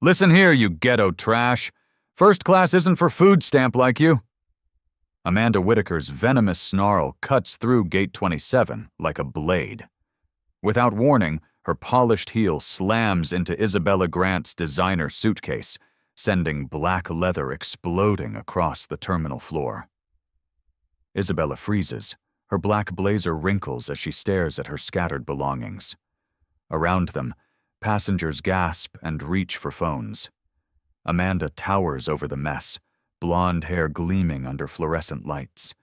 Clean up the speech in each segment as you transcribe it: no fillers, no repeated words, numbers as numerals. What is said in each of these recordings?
Listen here, you ghetto trash. First class isn't for food stamp like you. Amanda Whitaker's venomous snarl cuts through Gate 27 like a blade. Without warning, her polished heel slams into Isabella Grant's designer suitcase, sending black leather exploding across the terminal floor. Isabella freezes. Her black blazer wrinkles as she stares at her scattered belongings. Around them, passengers gasp and reach for phones. Amanda towers over the mess, blonde hair gleaming under fluorescent lights.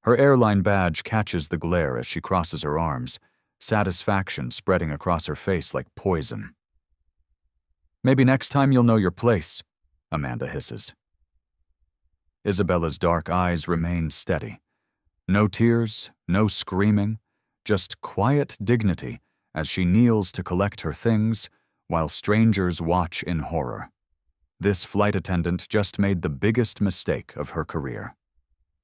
Her airline badge catches the glare as she crosses her arms, satisfaction spreading across her face like poison. "Maybe next time you'll know your place," Amanda hisses. Isabella's dark eyes remain steady. No tears, no screaming, just quiet dignity as she kneels to collect her things while strangers watch in horror. This flight attendant just made the biggest mistake of her career.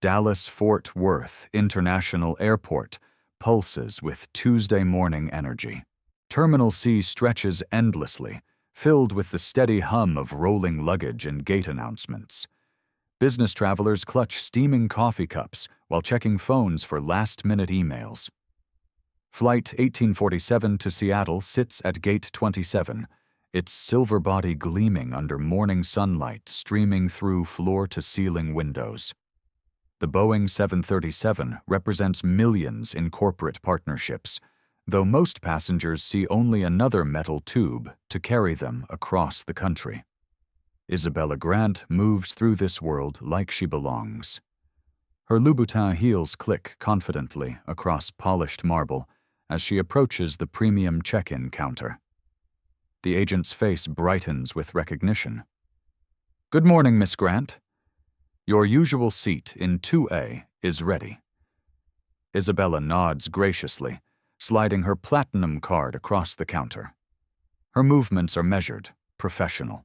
Dallas-Fort Worth International Airport pulses with Tuesday morning energy. Terminal C stretches endlessly, filled with the steady hum of rolling luggage and gate announcements. Business travelers clutch steaming coffee cups while checking phones for last-minute emails. Flight 1847 to Seattle sits at Gate 27, its silver body gleaming under morning sunlight streaming through floor-to-ceiling windows. The Boeing 737 represents millions in corporate partnerships, though most passengers see only another metal tube to carry them across the country. Isabella Grant moves through this world like she belongs. Her Louboutin heels click confidently across polished marble as she approaches the premium check-in counter. The agent's face brightens with recognition. "Good morning, Miss Grant. Your usual seat in 2A is ready." Isabella nods graciously, sliding her platinum card across the counter. Her movements are measured, professional.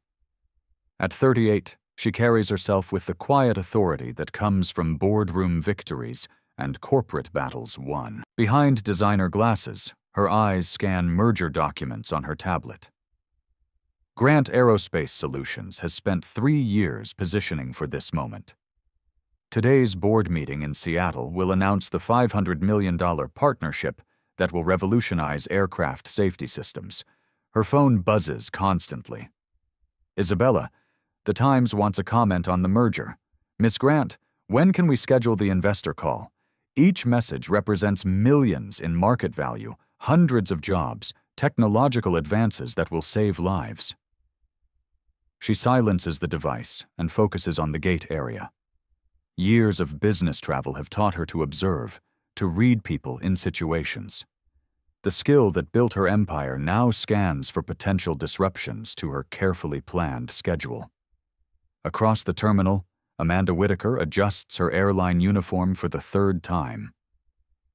At 38, she carries herself with the quiet authority that comes from boardroom victories and corporate battles won. Behind designer glasses, her eyes scan merger documents on her tablet. Grant Aerospace Solutions has spent 3 years positioning for this moment. Today's board meeting in Seattle will announce the $500 million partnership that will revolutionize aircraft safety systems. Her phone buzzes constantly. "Isabella, the Times wants a comment on the merger. Miss Grant, when can we schedule the investor call? Each message represents millions in market value, hundreds of jobs, technological advances that will save lives." She silences the device and focuses on the gate area. Years of business travel have taught her to observe, to read people in situations. The skill that built her empire now scans for potential disruptions to her carefully planned schedule. Across the terminal, Amanda Whitaker adjusts her airline uniform for the 3rd time.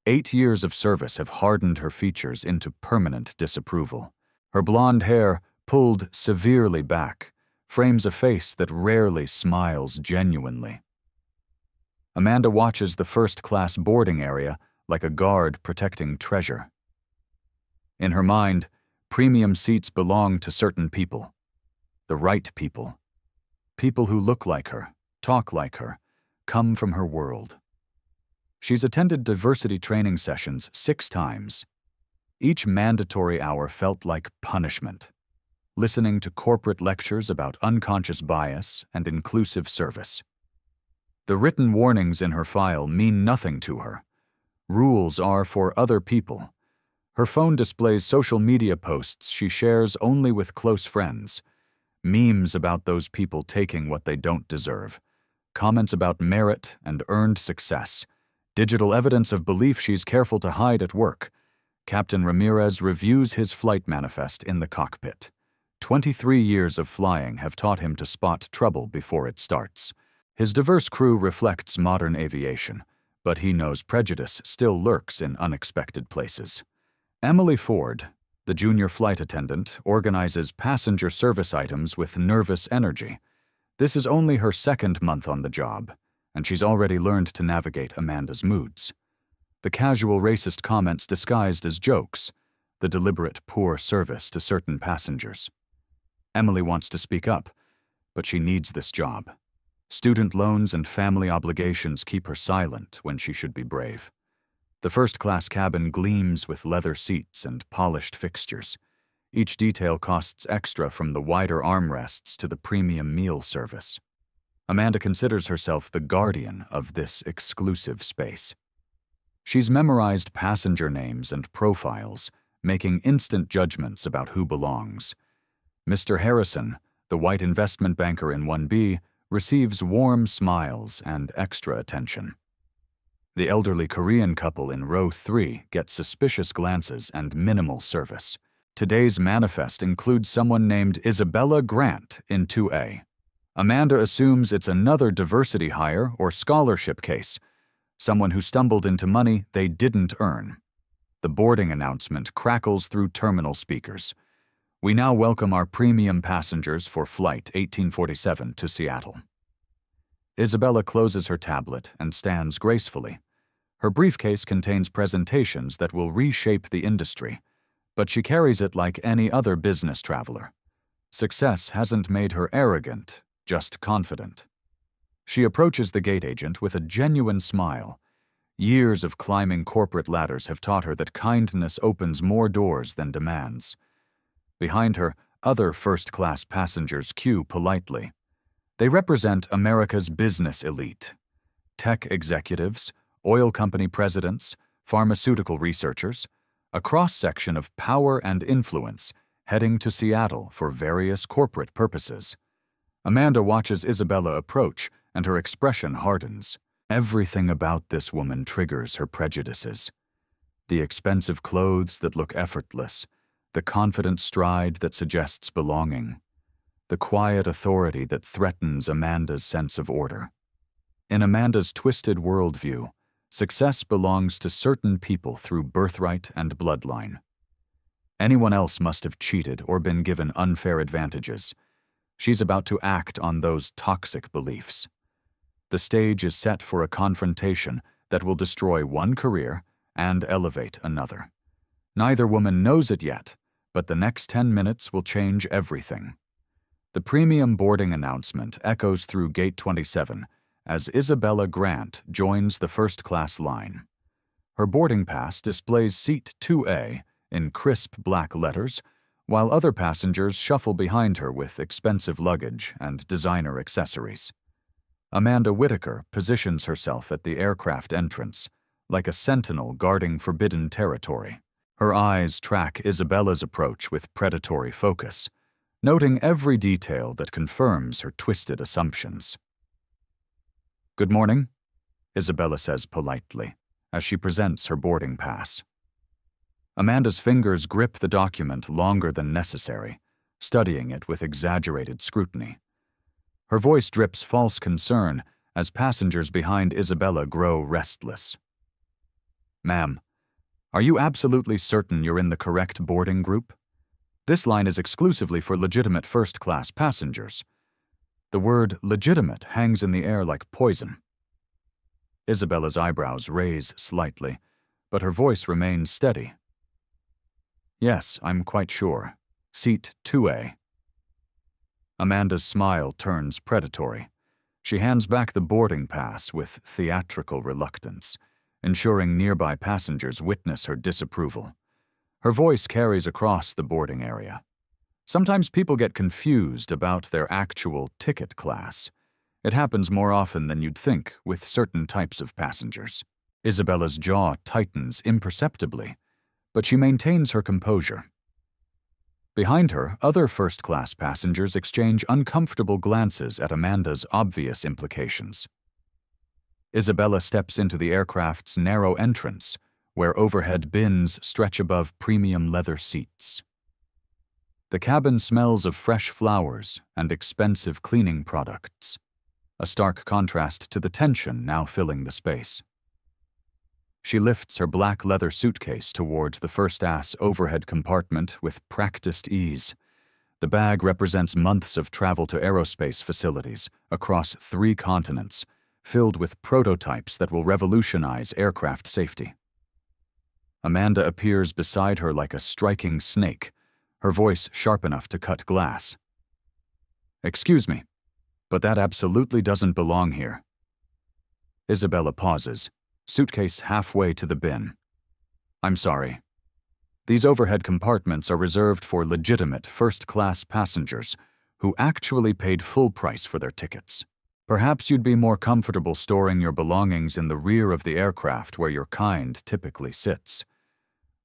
8 years of service have hardened her features into permanent disapproval. Her blonde hair, pulled severely back, frames a face that rarely smiles genuinely. Amanda watches the first-class boarding area like a guard protecting treasure. In her mind, premium seats belong to certain people. The right people. People who look like her, talk like her, come from her world. She's attended diversity training sessions 6 times. Each mandatory hour felt like punishment, listening to corporate lectures about unconscious bias and inclusive service. The written warnings in her file mean nothing to her. Rules are for other people. Her phone displays social media posts she shares only with close friends. Memes about those people taking what they don't deserve. Comments about merit and earned success. Digital evidence of belief she's careful to hide at work. Captain Ramirez reviews his flight manifest in the cockpit. 23 years of flying have taught him to spot trouble before it starts. His diverse crew reflects modern aviation, but he knows prejudice still lurks in unexpected places. Emily Ford, the junior flight attendant, organizes passenger service items with nervous energy. This is only her 2nd month on the job, and she's already learned to navigate Amanda's moods. The casual racist comments disguised as jokes, the deliberate poor service to certain passengers. Emily wants to speak up, but she needs this job. Student loans and family obligations keep her silent when she should be brave. The first-class cabin gleams with leather seats and polished fixtures. Each detail costs extra, from the wider armrests to the premium meal service. Amanda considers herself the guardian of this exclusive space. She's memorized passenger names and profiles, making instant judgments about who belongs. Mr. Harrison, the white investment banker in 1B, receives warm smiles and extra attention. The elderly Korean couple in row 3 get suspicious glances and minimal service. Today's manifest includes someone named Isabella Grant in 2A. Amanda assumes it's another diversity hire or scholarship case, someone who stumbled into money they didn't earn. The boarding announcement crackles through terminal speakers. We now welcome our premium passengers for Flight 1847 to Seattle. Isabella closes her tablet and stands gracefully. Her briefcase contains presentations that will reshape the industry, but she carries it like any other business traveler. Success hasn't made her arrogant, just confident. She approaches the gate agent with a genuine smile. Years of climbing corporate ladders have taught her that kindness opens more doors than demands. Behind her, other first-class passengers queue politely. They represent America's business elite. Tech executives, oil company presidents, pharmaceutical researchers, a cross-section of power and influence heading to Seattle for various corporate purposes. Amanda watches Isabella approach, and her expression hardens. Everything about this woman triggers her prejudices. The expensive clothes that look effortless, the confident stride that suggests belonging, the quiet authority that threatens Amanda's sense of order. In Amanda's twisted worldview, success belongs to certain people through birthright and bloodline. Anyone else must have cheated or been given unfair advantages. She's about to act on those toxic beliefs. The stage is set for a confrontation that will destroy one career and elevate another. Neither woman knows it yet, but the next 10 minutes will change everything. The premium boarding announcement echoes through Gate 27 as Isabella Grant joins the first-class line. Her boarding pass displays Seat 2A in crisp black letters, while other passengers shuffle behind her with expensive luggage and designer accessories. Amanda Whitaker positions herself at the aircraft entrance, like a sentinel guarding forbidden territory. Her eyes track Isabella's approach with predatory focus, noting every detail that confirms her twisted assumptions. "Good morning," Isabella says politely, as she presents her boarding pass. Amanda's fingers grip the document longer than necessary, studying it with exaggerated scrutiny. Her voice drips false concern as passengers behind Isabella grow restless. "Ma'am, are you absolutely certain you're in the correct boarding group? This line is exclusively for legitimate first-class passengers." The word legitimate hangs in the air like poison. Isabella's eyebrows raise slightly, but her voice remains steady. "Yes, I'm quite sure. Seat 2A. Amanda's smile turns predatory. She hands back the boarding pass with theatrical reluctance, ensuring nearby passengers witness her disapproval. Her voice carries across the boarding area. Sometimes people get confused about their actual ticket class. It happens more often than you'd think with certain types of passengers. Isabella's jaw tightens imperceptibly, but she maintains her composure. Behind her, other first-class passengers exchange uncomfortable glances at Amanda's obvious implications. Isabella steps into the aircraft's narrow entrance, where overhead bins stretch above premium leather seats. The cabin smells of fresh flowers and expensive cleaning products, a stark contrast to the tension now filling the space. She lifts her black leather suitcase towards the first-class overhead compartment with practiced ease. The bag represents months of travel to aerospace facilities across 3 continents, filled with prototypes that will revolutionize aircraft safety. Amanda appears beside her like a striking snake, her voice sharp enough to cut glass. Excuse me, but that absolutely doesn't belong here. Isabella pauses, suitcase halfway to the bin. I'm sorry. These overhead compartments are reserved for legitimate first-class passengers who actually paid full price for their tickets. Perhaps you'd be more comfortable storing your belongings in the rear of the aircraft where your kind typically sits.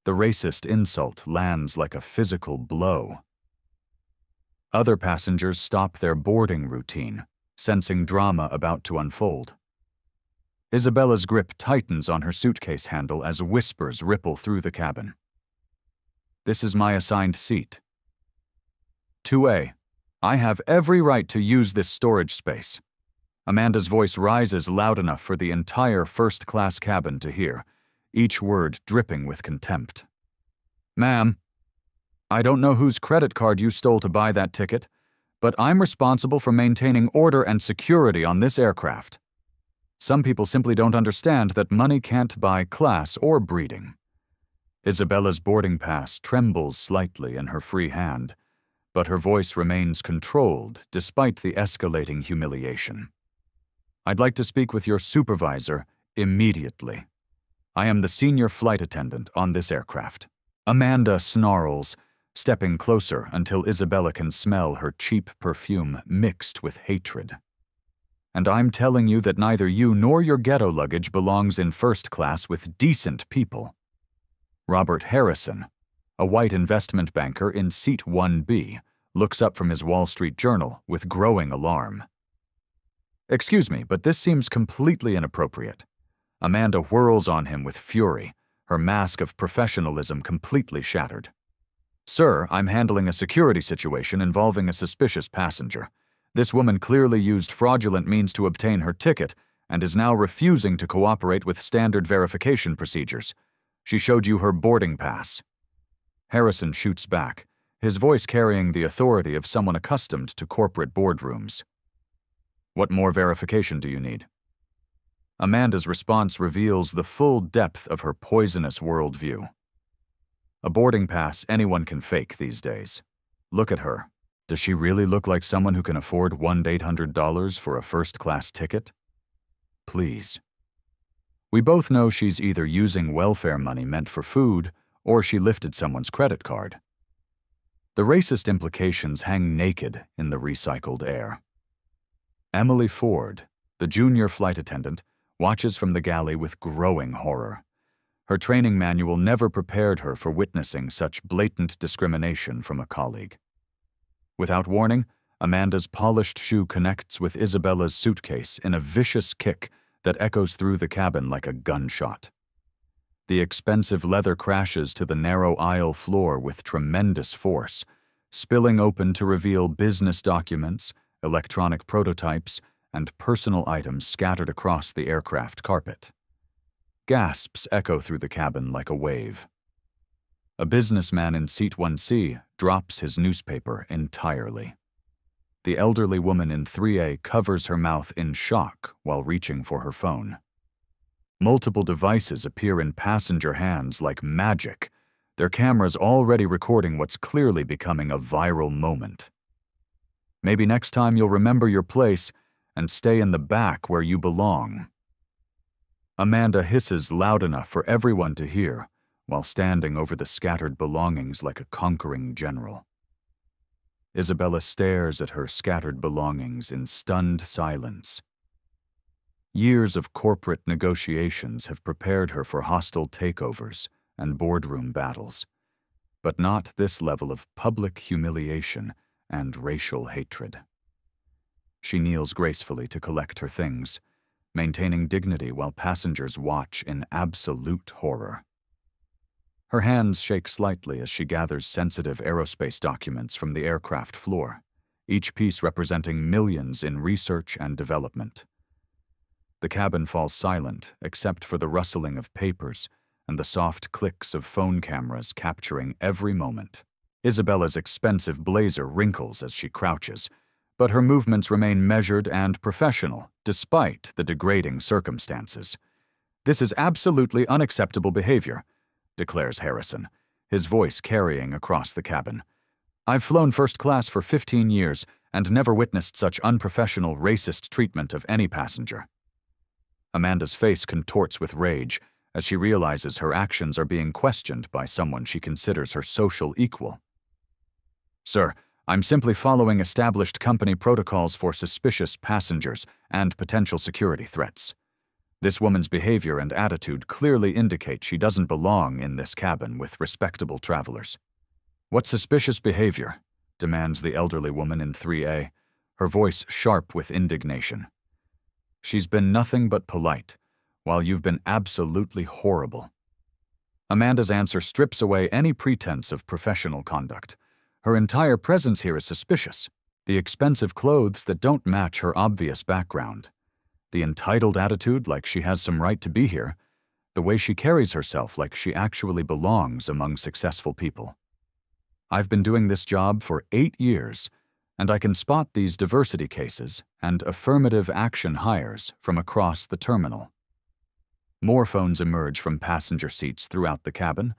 The racist insult lands like a physical blow. Other passengers stop their boarding routine, sensing drama about to unfold. Isabella's grip tightens on her suitcase handle as whispers ripple through the cabin. This is my assigned seat. 2A. I have every right to use this storage space. Amanda's voice rises loud enough for the entire first-class cabin to hear, each word dripping with contempt. Ma'am, I don't know whose credit card you stole to buy that ticket, but I'm responsible for maintaining order and security on this aircraft. Some people simply don't understand that money can't buy class or breeding. Isabella's boarding pass trembles slightly in her free hand, but her voice remains controlled despite the escalating humiliation. I'd like to speak with your supervisor immediately. I am the senior flight attendant on this aircraft. Amanda snarls, stepping closer until Isabella can smell her cheap perfume mixed with hatred. And I'm telling you that neither you nor your ghetto luggage belongs in first class with decent people. Robert Harrison, a white investment banker in seat 1B, looks up from his Wall Street Journal with growing alarm. Excuse me, but this seems completely inappropriate. Amanda whirls on him with fury, her mask of professionalism completely shattered. Sir, I'm handling a security situation involving a suspicious passenger. This woman clearly used fraudulent means to obtain her ticket and is now refusing to cooperate with standard verification procedures. She showed you her boarding pass. Harrison shoots back, his voice carrying the authority of someone accustomed to corporate boardrooms. What more verification do you need? Amanda's response reveals the full depth of her poisonous worldview. A boarding pass anyone can fake these days. Look at her. Does she really look like someone who can afford $1,800 for a first-class ticket? Please. We both know she's either using welfare money meant for food or she lifted someone's credit card. The racist implications hang naked in the recycled air. Emily Ford, the junior flight attendant, watches from the galley with growing horror. Her training manual never prepared her for witnessing such blatant discrimination from a colleague. Without warning, Amanda's polished shoe connects with Isabella's suitcase in a vicious kick that echoes through the cabin like a gunshot. The expensive leather crashes to the narrow aisle floor with tremendous force, spilling open to reveal business documents, electronic prototypes, and personal items scattered across the aircraft carpet. Gasps echo through the cabin like a wave. A businessman in seat 1C drops his newspaper entirely. The elderly woman in 3A covers her mouth in shock while reaching for her phone. Multiple devices appear in passenger hands like magic, their cameras already recording what's clearly becoming a viral moment. Maybe next time you'll remember your place and stay in the back where you belong. Amanda hisses loud enough for everyone to hear while standing over the scattered belongings like a conquering general. Isabella stares at her scattered belongings in stunned silence. Years of corporate negotiations have prepared her for hostile takeovers and boardroom battles, but not this level of public humiliation and racial hatred. She kneels gracefully to collect her things, maintaining dignity while passengers watch in absolute horror. Her hands shake slightly as she gathers sensitive aerospace documents from the aircraft floor, each piece representing millions in research and development. The cabin falls silent except for the rustling of papers and the soft clicks of phone cameras capturing every moment. Isabella's expensive blazer wrinkles as she crouches, but her movements remain measured and professional despite the degrading circumstances. This is absolutely unacceptable behavior, declares Harrison, his voice carrying across the cabin. I've flown first class for 15 years, and never witnessed such unprofessional, racist treatment of any passenger. Amanda's face contorts with rage as she realizes her actions are being questioned by someone she considers her social equal. "Sir, I'm simply following established company protocols for suspicious passengers and potential security threats. This woman's behavior and attitude clearly indicate she doesn't belong in this cabin with respectable travelers." "What suspicious behavior?" demands the elderly woman in 3A, her voice sharp with indignation. "She's been nothing but polite, while you've been absolutely horrible." Amanda's answer strips away any pretense of professional conduct. Her entire presence here is suspicious. The expensive clothes that don't match her obvious background. The entitled attitude like she has some right to be here. The way she carries herself like she actually belongs among successful people. I've been doing this job for 8 years, and I can spot these diversity cases and affirmative action hires from across the terminal. More phones emerge from passenger seats throughout the cabin.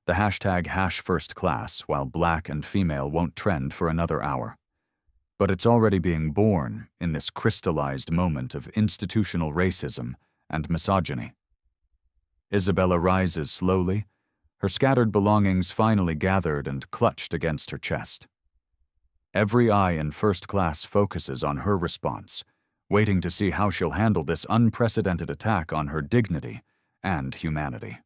The hashtag #FirstClass, while black and female won't trend for another hour. But it's already being born in this crystallized moment of institutional racism and misogyny. Isabella rises slowly, her scattered belongings finally gathered and clutched against her chest. Every eye in first class focuses on her response, waiting to see how she'll handle this unprecedented attack on her dignity and humanity.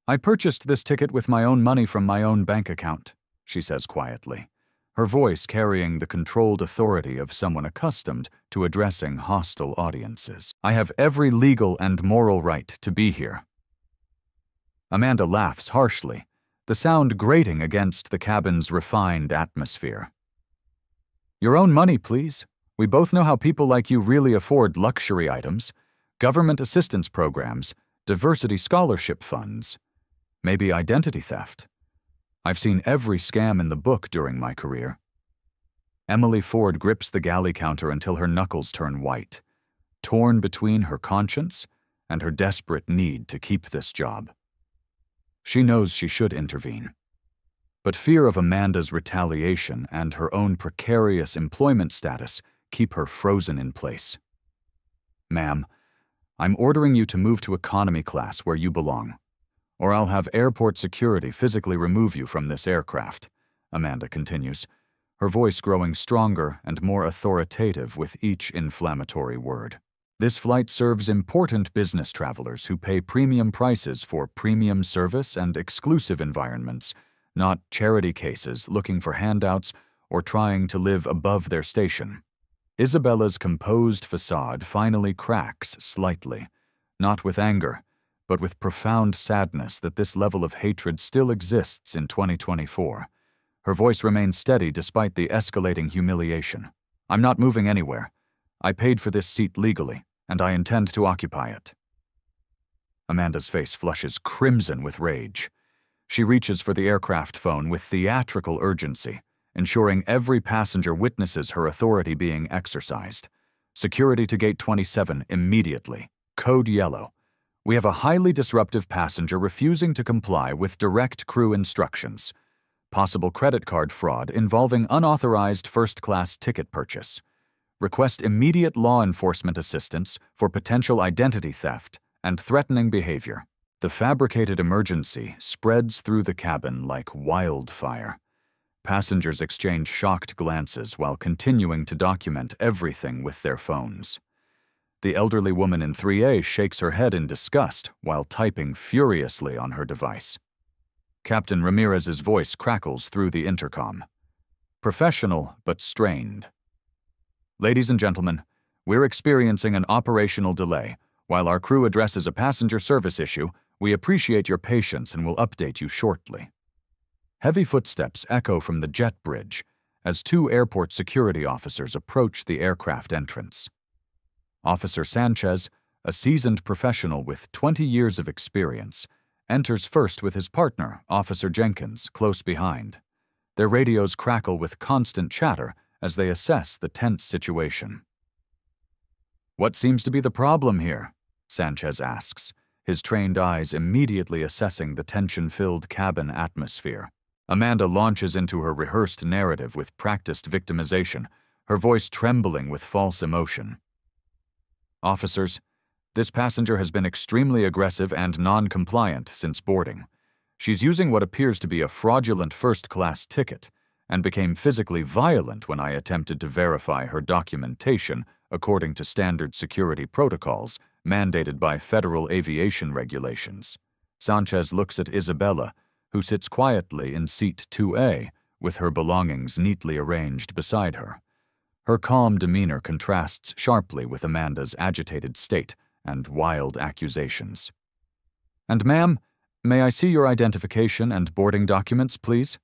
"I purchased this ticket with my own money from my own bank account," she says quietly, her voice carrying the controlled authority of someone accustomed to addressing hostile audiences. "I have every legal and moral right to be here." Amanda laughs harshly, the sound grating against the cabin's refined atmosphere. "Your own money, please. We both know how people like you really afford luxury items, government assistance programs, diversity scholarship funds, maybe identity theft. I've seen every scam in the book during my career." Emily Ford grips the galley counter until her knuckles turn white, torn between her conscience and her desperate need to keep this job. She knows she should intervene, but fear of Amanda's retaliation and her own precarious employment status keep her frozen in place. "Ma'am, I'm ordering you to move to economy class where you belong, or I'll have airport security physically remove you from this aircraft," Amanda continues, her voice growing stronger and more authoritative with each inflammatory word. "This flight serves important business travelers who pay premium prices for premium service and exclusive environments, not charity cases looking for handouts or trying to live above their station." Isabella's composed facade finally cracks slightly, not with anger, but with profound sadness that this level of hatred still exists in 2024. Her voice remains steady despite the escalating humiliation. "I'm not moving anywhere. I paid for this seat legally, and I intend to occupy it." Amanda's face flushes crimson with rage. She reaches for the aircraft phone with theatrical urgency, ensuring every passenger witnesses her authority being exercised. "Security to Gate 27 immediately. Code yellow. We have a highly disruptive passenger refusing to comply with direct crew instructions. Possible credit card fraud involving unauthorized first-class ticket purchase. Request immediate law enforcement assistance for potential identity theft and threatening behavior." The fabricated emergency spreads through the cabin like wildfire. Passengers exchange shocked glances while continuing to document everything with their phones. The elderly woman in 3A shakes her head in disgust while typing furiously on her device. Captain Ramirez's voice crackles through the intercom. Professional but strained. "Ladies and gentlemen, we're experiencing an operational delay. While our crew addresses a passenger service issue, we appreciate your patience and will update you shortly." Heavy footsteps echo from the jet bridge as 2 airport security officers approach the aircraft entrance. Officer Sanchez, a seasoned professional with 20 years of experience, enters first with his partner, Officer Jenkins, close behind. Their radios crackle with constant chatter as they assess the tense situation. "What seems to be the problem here?" Sanchez asks, his trained eyes immediately assessing the tension-filled cabin atmosphere. Amanda launches into her rehearsed narrative with practiced victimization, her voice trembling with false emotion. Officers, this passenger has been extremely aggressive and non-compliant since boarding. She's using what appears to be a fraudulent first-class ticket and became physically violent when I attempted to verify her documentation according to standard security protocols mandated by federal aviation regulations. Sanchez looks at Isabella, who sits quietly in seat 2A with her belongings neatly arranged beside her. Her calm demeanor contrasts sharply with Amanda's agitated state and wild accusations. "And ma'am, may I see your identification and boarding documents, please?"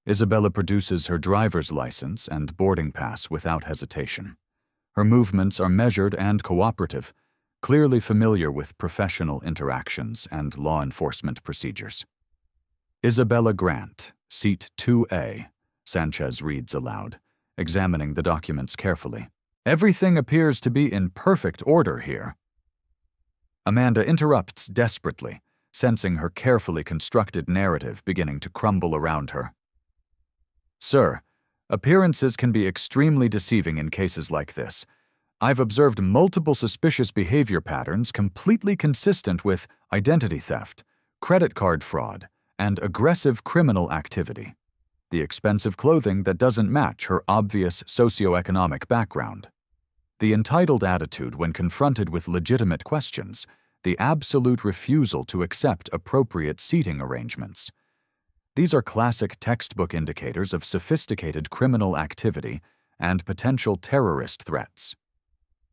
Isabella produces her driver's license and boarding pass without hesitation. Her movements are measured and cooperative, clearly familiar with professional interactions and law enforcement procedures. "Isabella Grant, seat 2A, Sanchez reads aloud, examining the documents carefully. "Everything appears to be in perfect order here." Amanda interrupts desperately, sensing her carefully constructed narrative beginning to crumble around her. "Sir, appearances can be extremely deceiving in cases like this. I've observed multiple suspicious behavior patterns completely consistent with identity theft, credit card fraud, and aggressive criminal activity. The expensive clothing that doesn't match her obvious socioeconomic background. The entitled attitude when confronted with legitimate questions, the absolute refusal to accept appropriate seating arrangements. These are classic textbook indicators of sophisticated criminal activity and potential terrorist threats."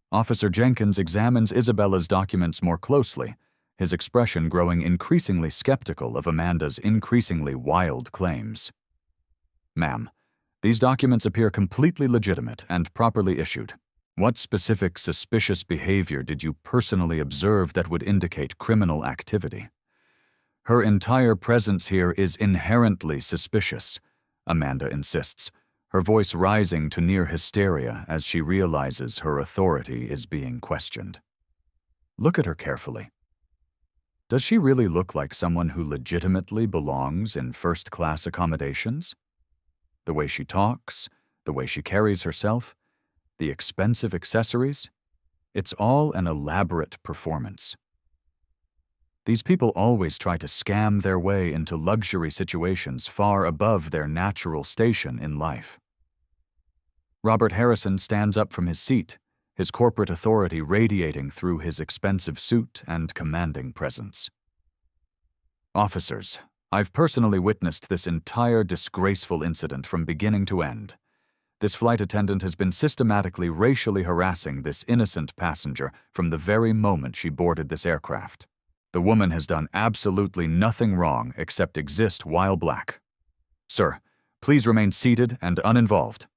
Officer Jenkins examines Isabella's documents more closely, his expression growing increasingly skeptical of Amanda's increasingly wild claims. "Ma'am, these documents appear completely legitimate and properly issued. What specific suspicious behavior did you personally observe that would indicate criminal activity?" "Her entire presence here is inherently suspicious," Amanda insists, her voice rising to near hysteria as she realizes her authority is being questioned. Look at her carefully. Does she really look like someone who legitimately belongs in first-class accommodations? The way she talks, the way she carries herself, the expensive accessories, it's all an elaborate performance. These people always try to scam their way into luxury situations far above their natural station in life. Robert Harrison stands up from his seat, his corporate authority radiating through his expensive suit and commanding presence. "Officers, I've personally witnessed this entire disgraceful incident from beginning to end. This flight attendant has been systematically racially harassing this innocent passenger from the very moment she boarded this aircraft. The woman has done absolutely nothing wrong except exist while black. Sir, please remain seated and uninvolved."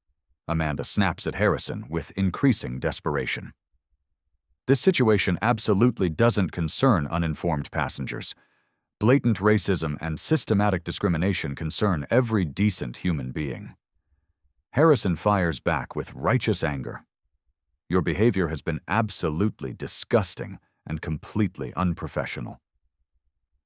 Amanda snaps at Harrison with increasing desperation. This situation absolutely doesn't concern uninformed passengers. Blatant racism and systematic discrimination concern every decent human being. Harrison fires back with righteous anger. "Your behavior has been absolutely disgusting and completely unprofessional."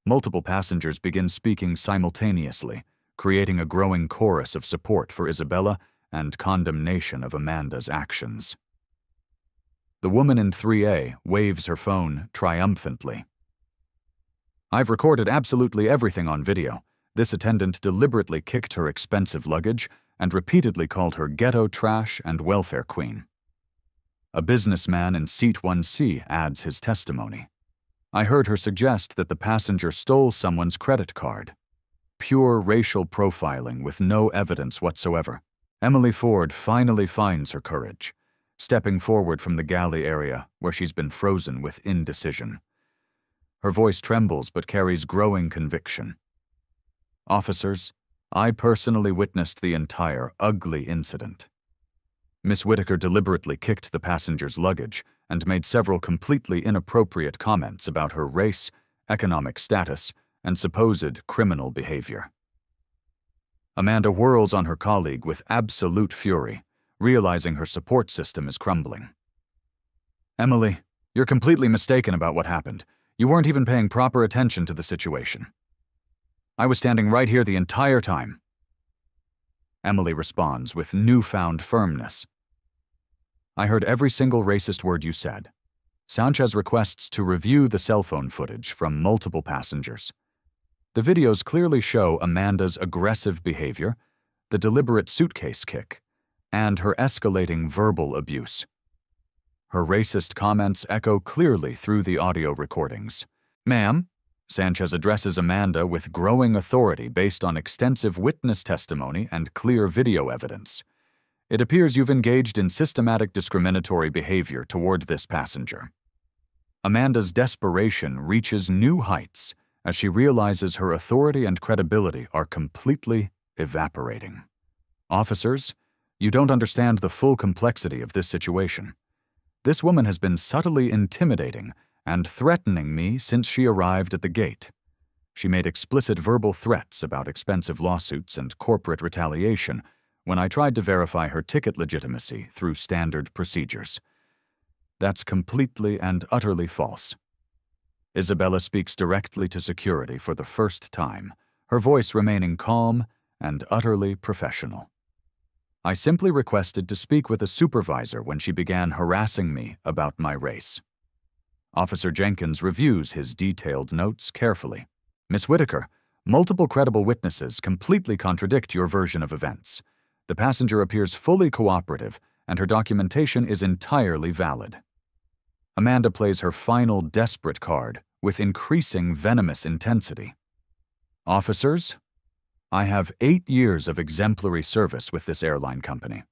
Multiple passengers begin speaking simultaneously, creating a growing chorus of support for Isabella and condemnation of Amanda's actions. The woman in 3A waves her phone triumphantly. "I've recorded absolutely everything on video. This attendant deliberately kicked her expensive luggage and repeatedly called her ghetto trash and welfare queen." A businessman in seat 1C adds his testimony. "I heard her suggest that the passenger stole someone's credit card. Pure racial profiling with no evidence whatsoever." Emily Ford finally finds her courage, stepping forward from the galley area where she's been frozen with indecision. Her voice trembles but carries growing conviction. "Officers, I personally witnessed the entire ugly incident. Miss Whitaker deliberately kicked the passenger's luggage and made several completely inappropriate comments about her race, economic status, and supposed criminal behavior." Amanda whirls on her colleague with absolute fury, realizing her support system is crumbling. "Emily, you're completely mistaken about what happened. You weren't even paying proper attention to the situation." I was standing right here the entire time. Emily responds with newfound firmness. I heard every single racist word you said. Sanchez requests to review the cell phone footage from multiple passengers. The videos clearly show Amanda's aggressive behavior, the deliberate suitcase kick, and her escalating verbal abuse. Her racist comments echo clearly through the audio recordings. Ma'am, Sanchez addresses Amanda with growing authority based on extensive witness testimony and clear video evidence. It appears you've engaged in systematic discriminatory behavior toward this passenger. Amanda's desperation reaches new heights as she realizes her authority and credibility are completely evaporating. Officers, you don't understand the full complexity of this situation. This woman has been subtly intimidating and threatening me since she arrived at the gate. She made explicit verbal threats about expensive lawsuits and corporate retaliation when I tried to verify her ticket legitimacy through standard procedures. That's completely and utterly false. Isabella speaks directly to security for the first time, her voice remaining calm and utterly professional. I simply requested to speak with a supervisor when she began harassing me about my race. Officer Jenkins reviews his detailed notes carefully. Miss Whitaker, multiple credible witnesses completely contradict your version of events. The passenger appears fully cooperative, and her documentation is entirely valid. Amanda plays her final desperate card with increasing venomous intensity. Officers, I have 8 years of exemplary service with this airline company.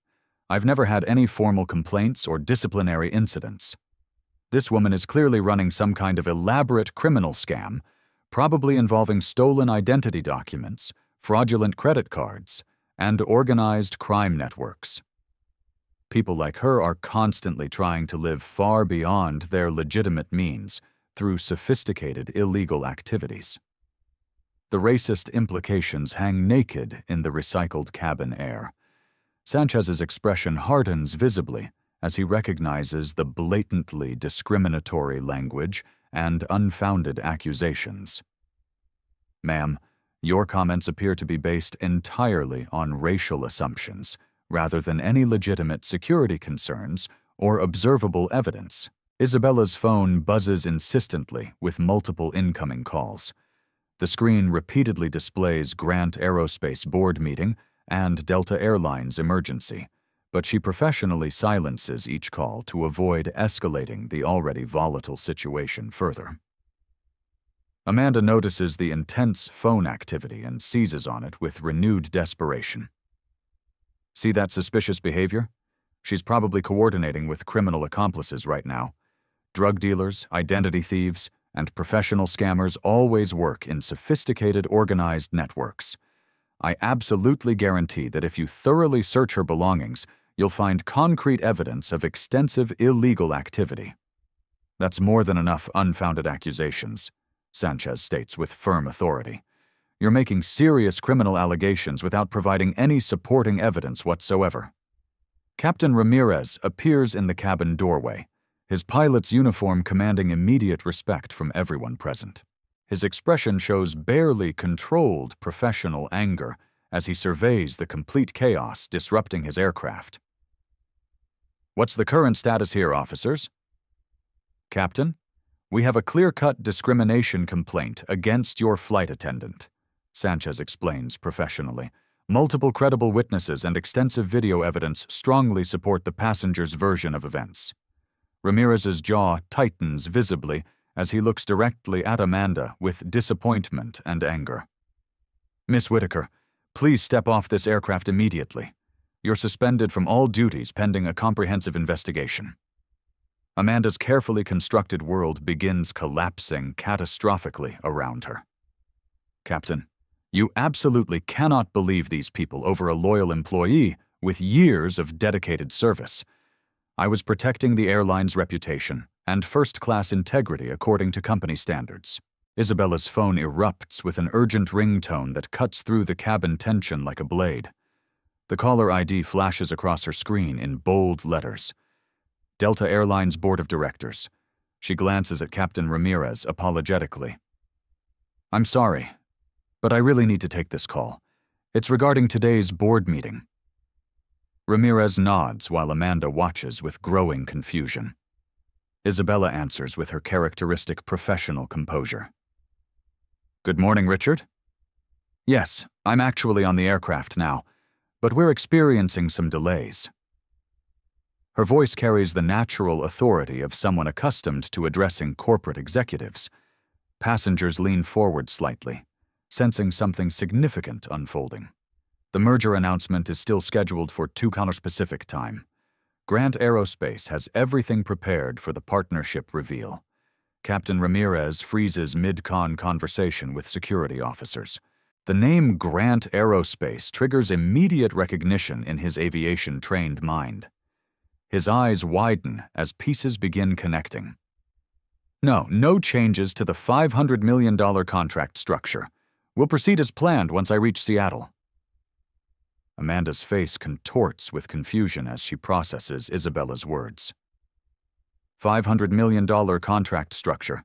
I've never had any formal complaints or disciplinary incidents. This woman is clearly running some kind of elaborate criminal scam, probably involving stolen identity documents, fraudulent credit cards, and organized crime networks. People like her are constantly trying to live far beyond their legitimate means through sophisticated illegal activities. The racist implications hang naked in the recycled cabin air. Sanchez's expression hardens visibly as he recognizes the blatantly discriminatory language and unfounded accusations. Ma'am, your comments appear to be based entirely on racial assumptions, rather than any legitimate security concerns or observable evidence. Isabella's phone buzzes insistently with multiple incoming calls. The screen repeatedly displays Grant Aerospace board meeting and Delta Airlines emergency, but she professionally silences each call to avoid escalating the already volatile situation further. Amanda notices the intense phone activity and seizes on it with renewed desperation. See that suspicious behavior? She's probably coordinating with criminal accomplices right now. Drug dealers, identity thieves, and professional scammers always work in sophisticated, organized networks. I absolutely guarantee that if you thoroughly search her belongings, you'll find concrete evidence of extensive illegal activity. That's more than enough unfounded accusations, Sanchez states with firm authority. You're making serious criminal allegations without providing any supporting evidence whatsoever. Captain Ramirez appears in the cabin doorway, his pilot's uniform commanding immediate respect from everyone present. His expression shows barely controlled professional anger as he surveys the complete chaos disrupting his aircraft. What's the current status here, officers? Captain, we have a clear-cut discrimination complaint against your flight attendant, Sanchez explains professionally. Multiple credible witnesses and extensive video evidence strongly support the passenger's version of events. Ramirez's jaw tightens visibly as he looks directly at Amanda with disappointment and anger. Miss Whitaker, please step off this aircraft immediately. You're suspended from all duties pending a comprehensive investigation. Amanda's carefully constructed world begins collapsing catastrophically around her. Captain, you absolutely cannot believe these people over a loyal employee with years of dedicated service. I was protecting the airline's reputation and first-class integrity according to company standards. Isabella's phone erupts with an urgent ringtone that cuts through the cabin tension like a blade. The caller ID flashes across her screen in bold letters. Delta Airlines Board of Directors. She glances at Captain Ramirez apologetically. I'm sorry. but I really need to take this call. It's regarding today's board meeting. Ramirez nods while Amanda watches with growing confusion. Isabella answers with her characteristic professional composure. Good morning, Richard. Yes, I'm actually on the aircraft now, but we're experiencing some delays. Her voice carries the natural authority of someone accustomed to addressing corporate executives. Passengers lean forward slightly, sensing something significant unfolding. The merger announcement is still scheduled for 2:00 Pacific time. Grant Aerospace has everything prepared for the partnership reveal. Captain Ramirez freezes mid-con conversation with security officers. The name Grant Aerospace triggers immediate recognition in his aviation-trained mind. His eyes widen as pieces begin connecting. No changes to the $500 million contract structure. We'll proceed as planned once I reach Seattle. Amanda's face contorts with confusion as she processes Isabella's words. $500 million contract structure.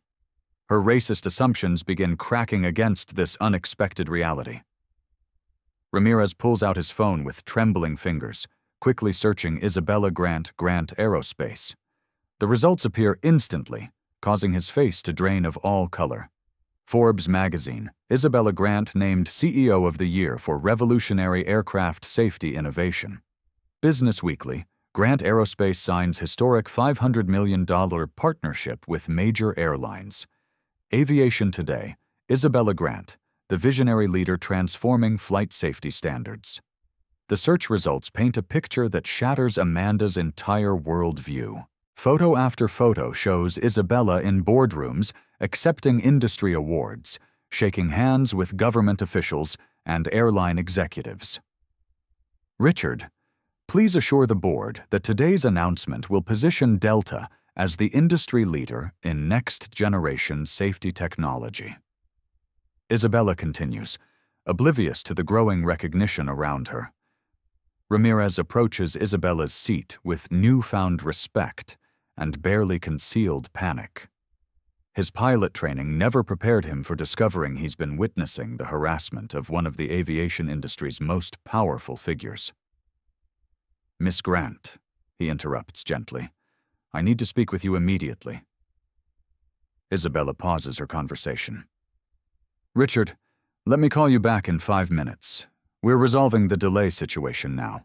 Her racist assumptions begin cracking against this unexpected reality. Ramirez pulls out his phone with trembling fingers, quickly searching Isabella Grant Aerospace. The results appear instantly, causing his face to drain of all color. Forbes magazine, Isabella Grant named CEO of the Year for revolutionary aircraft safety innovation. Business Weekly, Grant Aerospace signs historic $500 million partnership with major airlines. Aviation Today, Isabella Grant, the visionary leader transforming flight safety standards. The search results paint a picture that shatters Amanda's entire worldview. Photo after photo shows Isabella in boardrooms accepting industry awards, shaking hands with government officials and airline executives. Richard, please assure the board that today's announcement will position Delta as the industry leader in next-generation safety technology. Isabella continues, oblivious to the growing recognition around her. Ramirez approaches Isabella's seat with newfound respect and barely concealed panic. His pilot training never prepared him for discovering he's been witnessing the harassment of one of the aviation industry's most powerful figures. Miss Grant, he interrupts gently, I need to speak with you immediately. Isabella pauses her conversation. Richard, let me call you back in 5 minutes. We're resolving the delay situation now.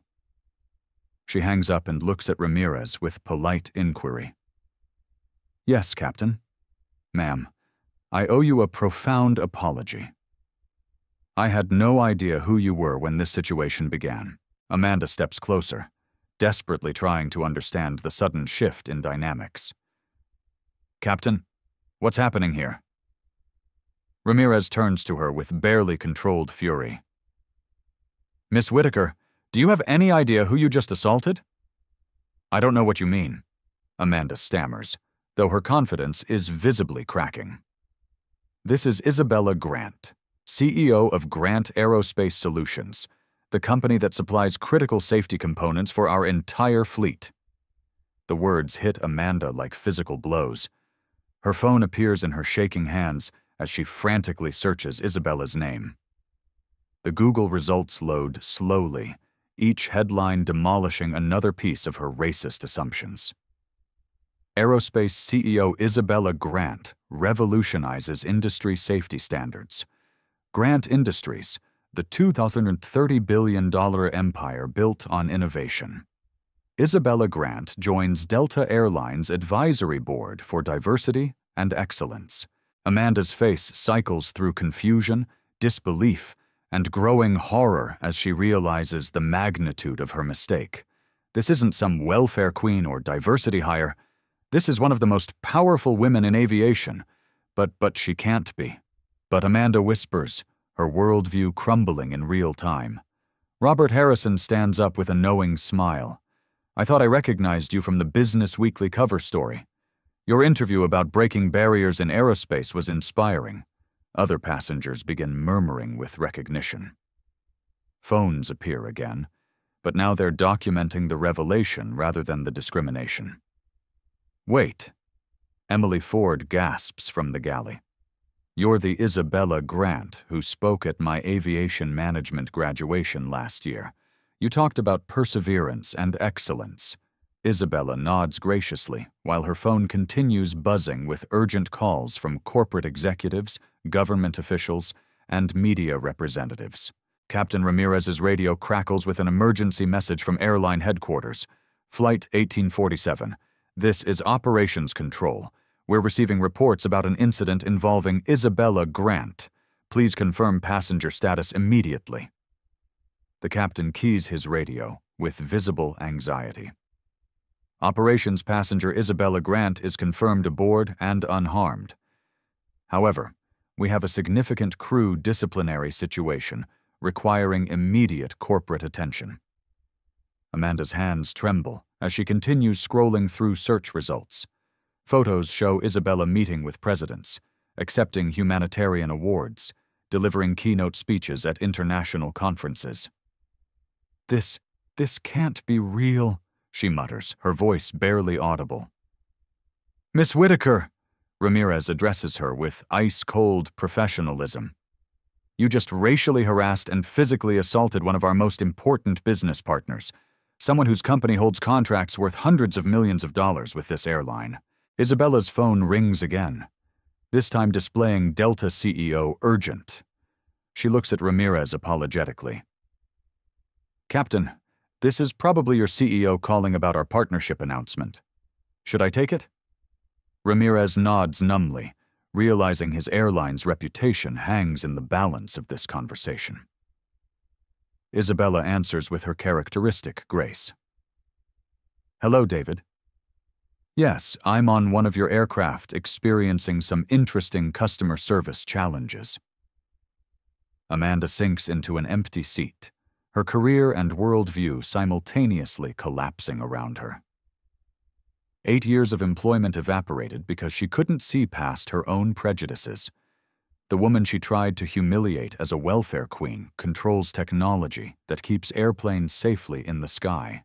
She hangs up and looks at Ramirez with polite inquiry. Yes, Captain. Ma'am, I owe you a profound apology. I had no idea who you were when this situation began. Amanda steps closer, desperately trying to understand the sudden shift in dynamics. Captain, what's happening here? Ramirez turns to her with barely controlled fury. Miss Whitaker, do you have any idea who you just assaulted? I don't know what you mean, Amanda stammers, though her confidence is visibly cracking. This is Isabella Grant, CEO of Grant Aerospace Solutions, the company that supplies critical safety components for our entire fleet. The words hit Amanda like physical blows. Her phone appears in her shaking hands as she frantically searches Isabella's name. The Google results load slowly, each headline demolishing another piece of her racist assumptions. Aerospace CEO Isabella Grant revolutionizes industry safety standards. Grant Industries, the $230 billion empire built on innovation. Isabella Grant joins Delta Airlines Advisory Board for Diversity and Excellence. Amanda's face cycles through confusion, disbelief, and growing horror as she realizes the magnitude of her mistake. This isn't some welfare queen or diversity hire. This is one of the most powerful women in aviation, but she can't be. But Amanda whispers, her worldview crumbling in real time. Robert Harrison stands up with a knowing smile. I thought I recognized you from the Business Weekly cover story. Your interview about breaking barriers in aerospace was inspiring. Other passengers begin murmuring with recognition. Phones appear again, but now they're documenting the revelation rather than the discrimination. Wait. Emily Ford gasps from the galley. You're the Isabella Grant who spoke at my aviation management graduation last year. You talked about perseverance and excellence. Isabella nods graciously while her phone continues buzzing with urgent calls from corporate executives, government officials, and media representatives. Captain Ramirez's radio crackles with an emergency message from airline headquarters. Flight 1847. This is Operations Control. We're receiving reports about an incident involving Isabella Grant. Please confirm passenger status immediately. The captain keys his radio with visible anxiety. Operations passenger Isabella Grant is confirmed aboard and unharmed. However, we have a significant crew disciplinary situation requiring immediate corporate attention. Amanda's hands tremble as she continues scrolling through search results. Photos show Isabella meeting with presidents, accepting humanitarian awards, delivering keynote speeches at international conferences. This can't be real, she mutters, her voice barely audible. Miss Whitaker, Ramirez addresses her with ice-cold professionalism. You just racially harassed and physically assaulted one of our most important business partners, someone whose company holds contracts worth hundreds of millions of dollars with this airline. Isabella's phone rings again, this time displaying Delta CEO Urgent. She looks at Ramirez apologetically. Captain, this is probably your CEO calling about our partnership announcement. Should I take it? Ramirez nods numbly, realizing his airline's reputation hangs in the balance of this conversation. Isabella answers with her characteristic grace. Hello, David. Yes, I'm on one of your aircraft experiencing some interesting customer service challenges. Amanda sinks into an empty seat, her career and worldview simultaneously collapsing around her. 8 years of employment evaporated because she couldn't see past her own prejudices. The woman she tried to humiliate as a welfare queen controls technology that keeps airplanes safely in the sky.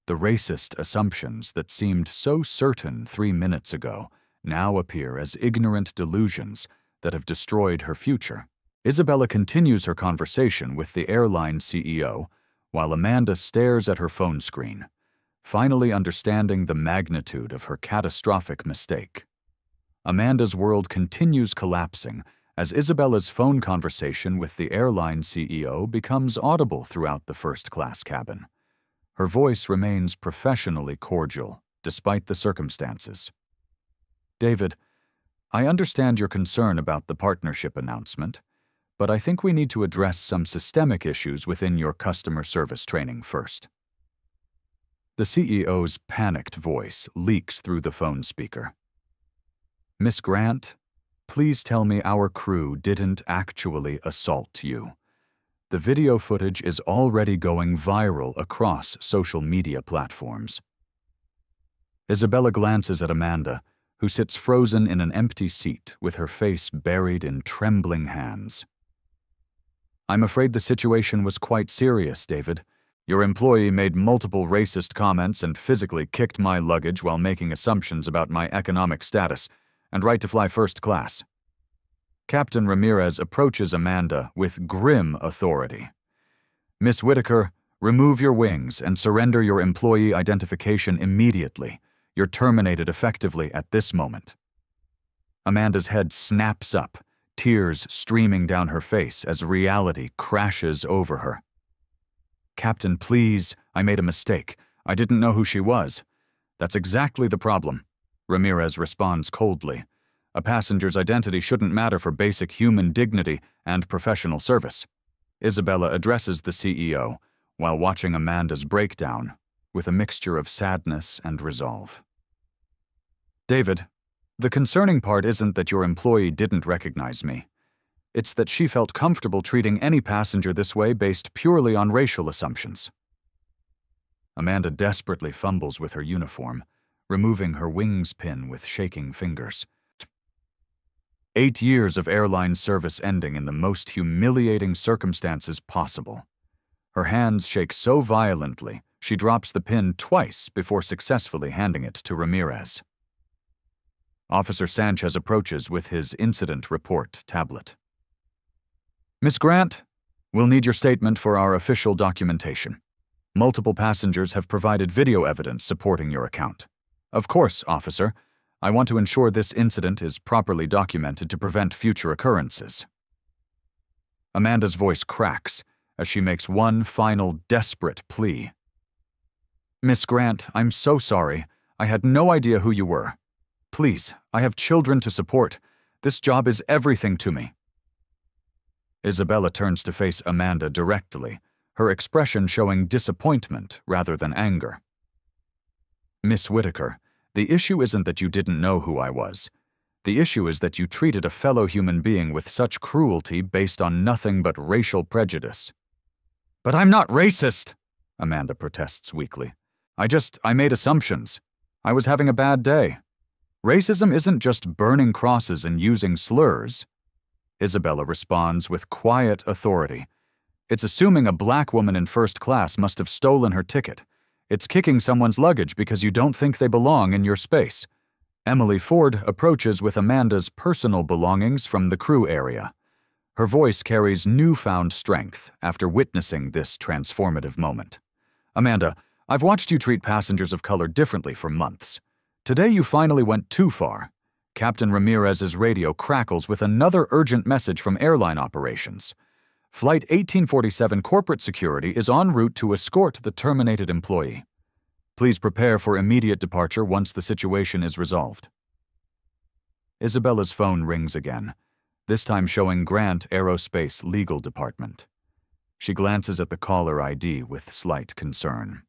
The racist assumptions that seemed so certain 3 minutes ago now appear as ignorant delusions that have destroyed her future. Isabella continues her conversation with the airline CEO while Amanda stares at her phone screen, finally understanding the magnitude of her catastrophic mistake. Amanda's world continues collapsing as Isabella's phone conversation with the airline CEO becomes audible throughout the first-class cabin. Her voice remains professionally cordial, despite the circumstances. David, I understand your concern about the partnership announcement, but I think we need to address some systemic issues within your customer service training first. The CEO's panicked voice leaks through the phone speaker. Miss Grant, please tell me our crew didn't actually assault you. The video footage is already going viral across social media platforms. Isabella glances at Amanda, who sits frozen in an empty seat with her face buried in trembling hands. I'm afraid the situation was quite serious, David. Your employee made multiple racist comments and physically kicked my luggage while making assumptions about my economic status and right to fly first class. Captain Ramirez approaches Amanda with grim authority. Miss Whitaker, remove your wings and surrender your employee identification immediately. You're terminated effectively at this moment. Amanda's head snaps up, tears streaming down her face as reality crashes over her. Captain, please, I made a mistake. I didn't know who she was. That's exactly the problem, Ramirez responds coldly. A passenger's identity shouldn't matter for basic human dignity and professional service. Isabella addresses the CEO while watching Amanda's breakdown with a mixture of sadness and resolve. David, the concerning part isn't that your employee didn't recognize me. It's that she felt comfortable treating any passenger this way based purely on racial assumptions. Amanda desperately fumbles with her uniform, removing her wings pin with shaking fingers. 8 years of airline service ending in the most humiliating circumstances possible. Her hands shake so violently, she drops the pin twice before successfully handing it to Ramirez. Officer Sanchez approaches with his incident report tablet. Miss Grant, we'll need your statement for our official documentation. Multiple passengers have provided video evidence supporting your account. Of course, officer. I want to ensure this incident is properly documented to prevent future occurrences. Amanda's voice cracks as she makes one final desperate plea. Miss Grant, I'm so sorry. I had no idea who you were. Please, I have children to support. This job is everything to me. Isabella turns to face Amanda directly, her expression showing disappointment rather than anger. Miss Whitaker, the issue isn't that you didn't know who I was. The issue is that you treated a fellow human being with such cruelty based on nothing but racial prejudice. But I'm not racist, Amanda protests weakly. I made assumptions. I was having a bad day. Racism isn't just burning crosses and using slurs. Isabella responds with quiet authority. It's assuming a black woman in first class must have stolen her ticket. It's kicking someone's luggage because you don't think they belong in your space. Emily Ford approaches with Amanda's personal belongings from the crew area. Her voice carries newfound strength after witnessing this transformative moment. Amanda, I've watched you treat passengers of color differently for months. Today you finally went too far. Captain Ramirez's radio crackles with another urgent message from airline operations. Flight 1847 corporate security is en route to escort the terminated employee. Please prepare for immediate departure once the situation is resolved. Isabella's phone rings again, this time showing Grant Aerospace Legal Department. She glances at the caller ID with slight concern.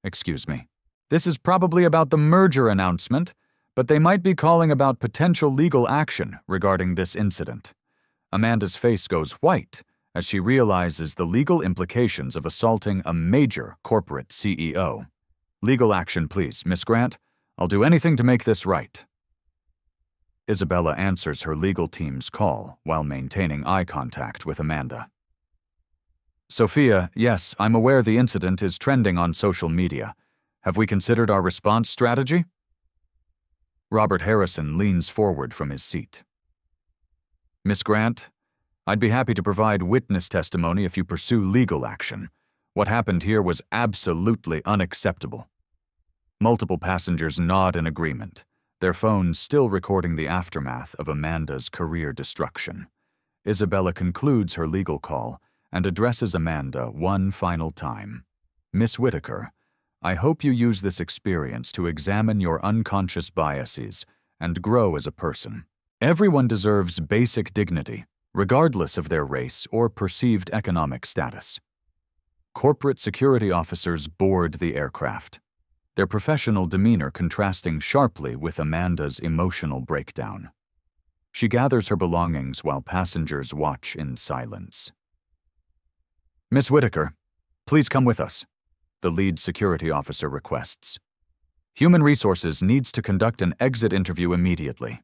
Excuse me. This is probably about the merger announcement, but they might be calling about potential legal action regarding this incident. Amanda's face goes white as she realizes the legal implications of assaulting a major corporate CEO. Legal action, please, Miss Grant. I'll do anything to make this right. Isabella answers her legal team's call while maintaining eye contact with Amanda. Sophia, yes, I'm aware the incident is trending on social media. Have we considered our response strategy? Robert Harrison leans forward from his seat. Miss Grant, I'd be happy to provide witness testimony if you pursue legal action. What happened here was absolutely unacceptable. Multiple passengers nod in agreement, their phones still recording the aftermath of Amanda's career destruction. Isabella concludes her legal call and addresses Amanda one final time. Miss Whitaker, I hope you use this experience to examine your unconscious biases and grow as a person. Everyone deserves basic dignity, regardless of their race or perceived economic status. Corporate security officers board the aircraft, their professional demeanor contrasting sharply with Amanda's emotional breakdown. She gathers her belongings while passengers watch in silence. Miss Whitaker, please come with us, the lead security officer requests. Human Resources needs to conduct an exit interview immediately.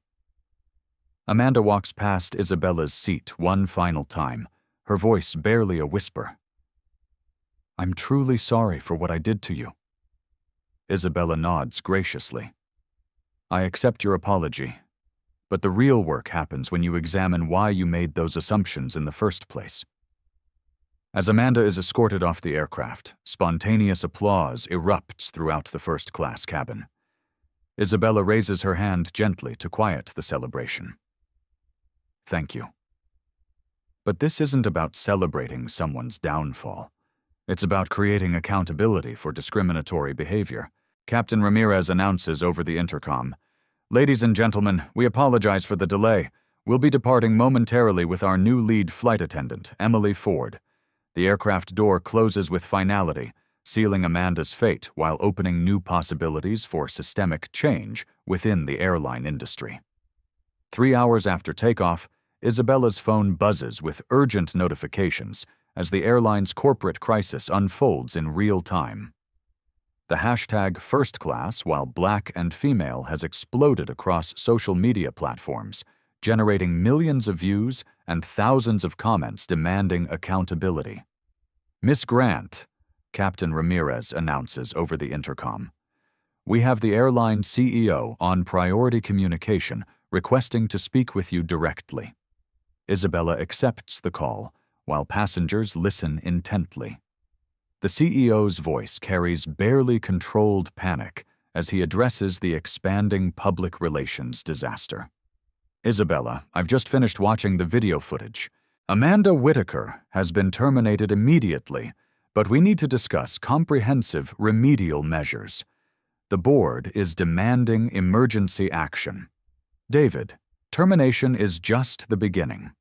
Amanda walks past Isabella's seat one final time, her voice barely a whisper. I'm truly sorry for what I did to you. Isabella nods graciously. I accept your apology, but the real work happens when you examine why you made those assumptions in the first place. As Amanda is escorted off the aircraft, spontaneous applause erupts throughout the first-class cabin. Isabella raises her hand gently to quiet the celebration. Thank you. But this isn't about celebrating someone's downfall. It's about creating accountability for discriminatory behavior. Captain Ramirez announces over the intercom, Ladies and gentlemen, we apologize for the delay. We'll be departing momentarily with our new lead flight attendant, Emily Ford. The aircraft door closes with finality, sealing Amanda's fate while opening new possibilities for systemic change within the airline industry. 3 hours after takeoff, Isabella's phone buzzes with urgent notifications as the airline's corporate crisis unfolds in real time. The hashtag First Class, while black and female, has exploded across social media platforms, generating millions of views and thousands of comments demanding accountability. Miss Grant, Captain Ramirez announces over the intercom. We have the airline CEO on priority communication requesting to speak with you directly. Isabella accepts the call, while passengers listen intently. The CEO's voice carries barely controlled panic as he addresses the expanding public relations disaster. Isabella, I've just finished watching the video footage. Amanda Whitaker has been terminated immediately, but we need to discuss comprehensive remedial measures. The board is demanding emergency action. David, termination is just the beginning.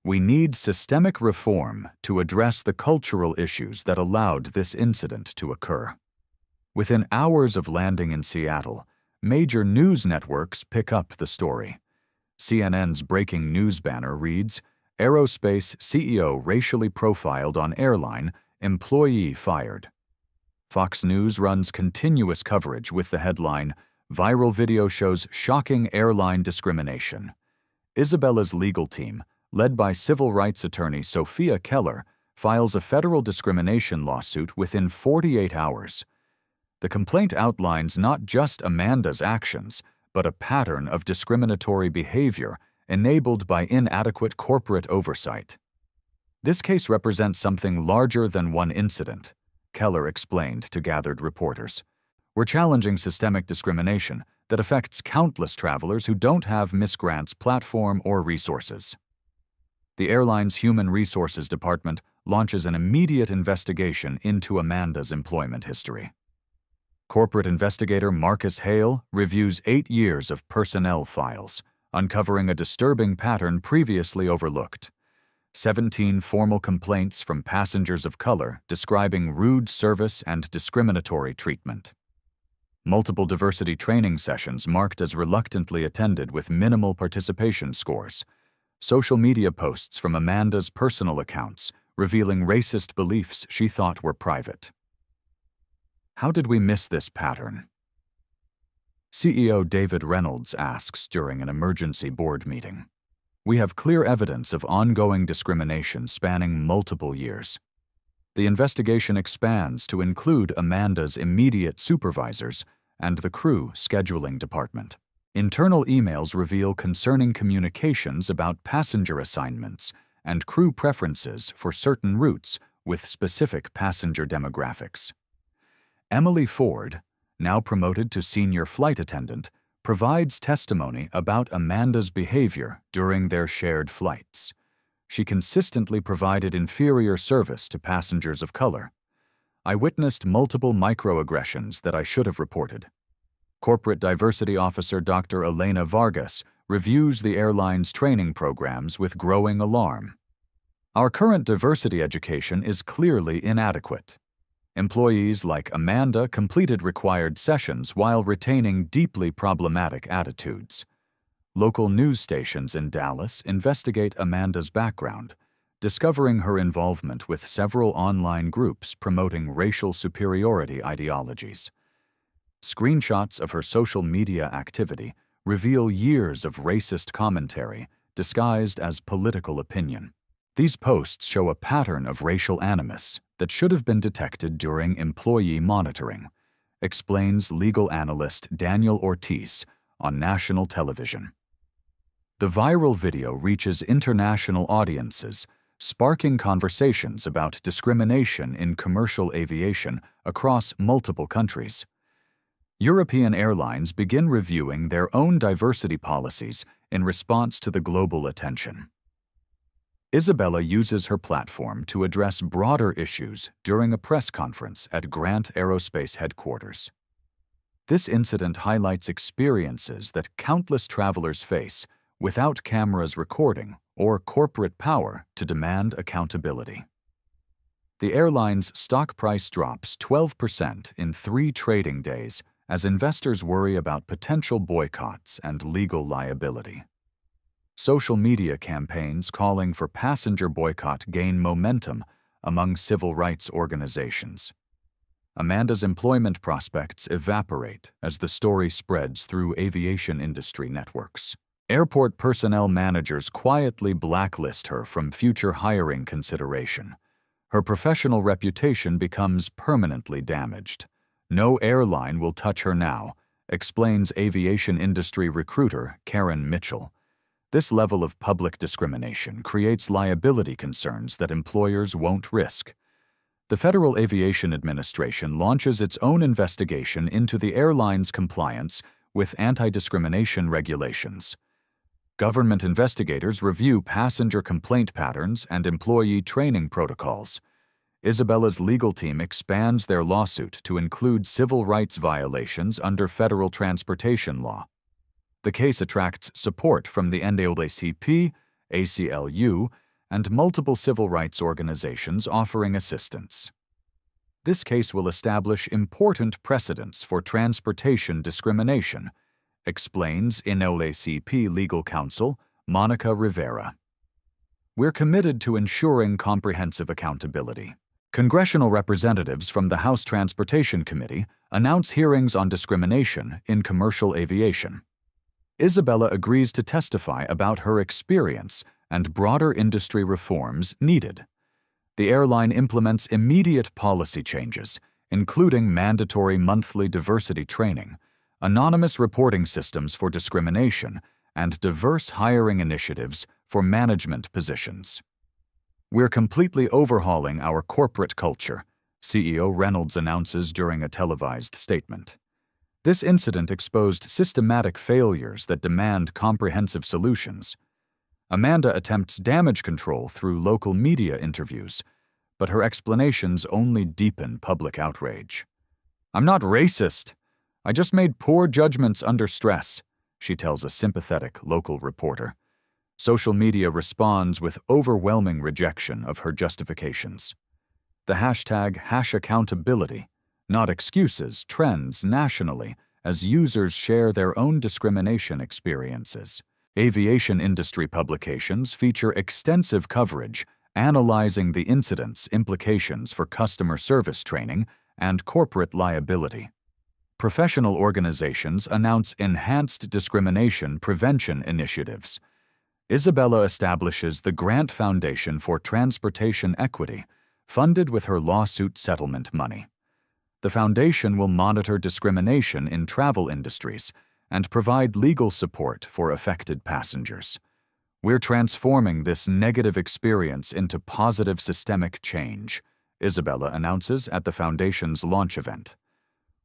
We need systemic reform to address the cultural issues that allowed this incident to occur. Within hours of landing in Seattle, major news networks pick up the story. CNN's breaking news banner reads, "Aerospace CEO racially profiled on airline, employee fired." Fox News runs continuous coverage with the headline, "Viral video shows shocking airline discrimination." Isabella's legal team, led by civil rights attorney Sophia Keller, files a federal discrimination lawsuit within 48 hours. The complaint outlines not just Amanda's actions, but a pattern of discriminatory behavior enabled by inadequate corporate oversight. This case represents something larger than one incident, Keller explained to gathered reporters. We're challenging systemic discrimination that affects countless travelers who don't have Ms. Grant's platform or resources. The airline's Human Resources Department launches an immediate investigation into Amanda's employment history. Corporate investigator Marcus Hale reviews 8 years of personnel files, uncovering a disturbing pattern previously overlooked. 17 formal complaints from passengers of color describing rude service and discriminatory treatment. Multiple diversity training sessions marked as reluctantly attended with minimal participation scores. Social media posts from Amanda's personal accounts revealing racist beliefs she thought were private. How did we miss this pattern? CEO David Reynolds asks during an emergency board meeting. We have clear evidence of ongoing discrimination spanning multiple years. The investigation expands to include Amanda's immediate supervisors and the crew scheduling department. Internal emails reveal concerning communications about passenger assignments and crew preferences for certain routes with specific passenger demographics. Emily Ford, now promoted to senior flight attendant, provides testimony about Amanda's behavior during their shared flights. She consistently provided inferior service to passengers of color. I witnessed multiple microaggressions that I should have reported. Corporate Diversity Officer Dr. Elena Vargas reviews the airline's training programs with growing alarm. Our current diversity education is clearly inadequate. Employees like Amanda completed required sessions while retaining deeply problematic attitudes. Local news stations in Dallas investigate Amanda's background, discovering her involvement with several online groups promoting racial superiority ideologies. Screenshots of her social media activity reveal years of racist commentary disguised as political opinion. These posts show a pattern of racial animus that should have been detected during employee monitoring, explains legal analyst Daniel Ortiz on national television. The viral video reaches international audiences, sparking conversations about discrimination in commercial aviation across multiple countries. European airlines begin reviewing their own diversity policies in response to the global attention. Isabella uses her platform to address broader issues during a press conference at Grant Aerospace headquarters. This incident highlights experiences that countless travelers face without cameras recording or corporate power to demand accountability. The airline's stock price drops 12% in 3 trading days as investors worry about potential boycotts and legal liability. Social media campaigns calling for passenger boycott gain momentum among civil rights organizations. Amanda's employment prospects evaporate as the story spreads through aviation industry networks. Airport personnel managers quietly blacklist her from future hiring consideration. Her professional reputation becomes permanently damaged. No airline will touch her now, explains aviation industry recruiter Karen Mitchell. This level of public discrimination creates liability concerns that employers won't risk. The Federal Aviation Administration launches its own investigation into the airline's compliance with anti-discrimination regulations. Government investigators review passenger complaint patterns and employee training protocols. Isabella's legal team expands their lawsuit to include civil rights violations under federal transportation law. The case attracts support from the NAACP, ACLU, and multiple civil rights organizations offering assistance. This case will establish important precedents for transportation discrimination, explains NAACP legal counsel Monica Rivera. We're committed to ensuring comprehensive accountability. Congressional representatives from the House Transportation Committee announce hearings on discrimination in commercial aviation. Isabella agrees to testify about her experience and broader industry reforms needed. The airline implements immediate policy changes, including mandatory monthly diversity training, anonymous reporting systems for discrimination, and diverse hiring initiatives for management positions. We're completely overhauling our corporate culture, CEO Reynolds announces during a televised statement. This incident exposed systematic failures that demand comprehensive solutions. Amanda attempts damage control through local media interviews, but her explanations only deepen public outrage. "I'm not racist. I just made poor judgments under stress," she tells a sympathetic local reporter. Social media responds with overwhelming rejection of her justifications. The hashtag #accountability, not excuses, trends nationally as users share their own discrimination experiences. Aviation industry publications feature extensive coverage analyzing the incident's implications for customer service training and corporate liability. Professional organizations announce enhanced discrimination prevention initiatives. Isabella establishes the Grant Foundation for Transportation Equity, funded with her lawsuit settlement money. The foundation will monitor discrimination in travel industries and provide legal support for affected passengers. "We're transforming this negative experience into positive systemic change," Isabella announces at the foundation's launch event.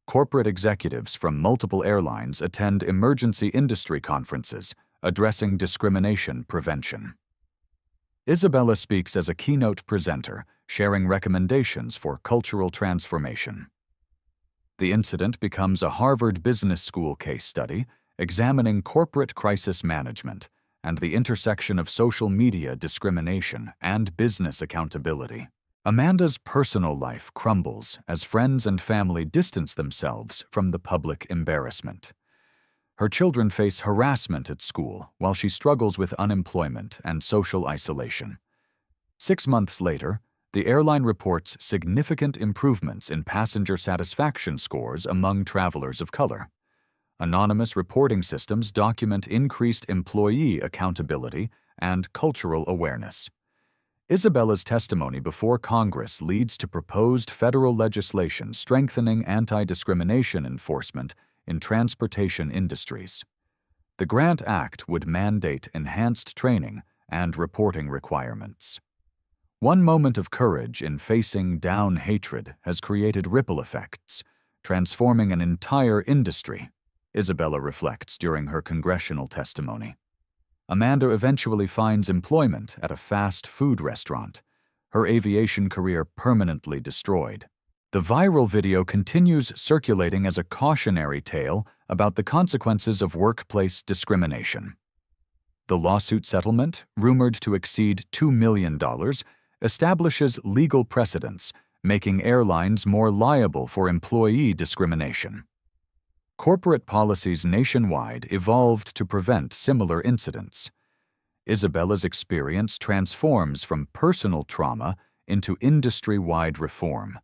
Corporate executives from multiple airlines attend emergency industry conferences addressing discrimination prevention. Isabella speaks as a keynote presenter, sharing recommendations for cultural transformation. The incident becomes a Harvard Business School case study examining corporate crisis management and the intersection of social media discrimination and business accountability. Amanda's personal life crumbles as friends and family distance themselves from the public embarrassment. Her children face harassment at school while she struggles with unemployment and social isolation. 6 months later, the airline reports significant improvements in passenger satisfaction scores among travelers of color. Anonymous reporting systems document increased employee accountability and cultural awareness. Isabella's testimony before Congress leads to proposed federal legislation strengthening anti-discrimination enforcement in transportation industries. The Grant Act would mandate enhanced training and reporting requirements. One moment of courage in facing down hatred has created ripple effects, transforming an entire industry, Isabella reflects during her congressional testimony. Amanda eventually finds employment at a fast food restaurant, her aviation career permanently destroyed. The viral video continues circulating as a cautionary tale about the consequences of workplace discrimination. The lawsuit settlement, rumored to exceed $2 million, establishes legal precedents, making airlines more liable for employee discrimination. Corporate policies nationwide evolved to prevent similar incidents. Isabella's experience transforms from personal trauma into industry-wide reform,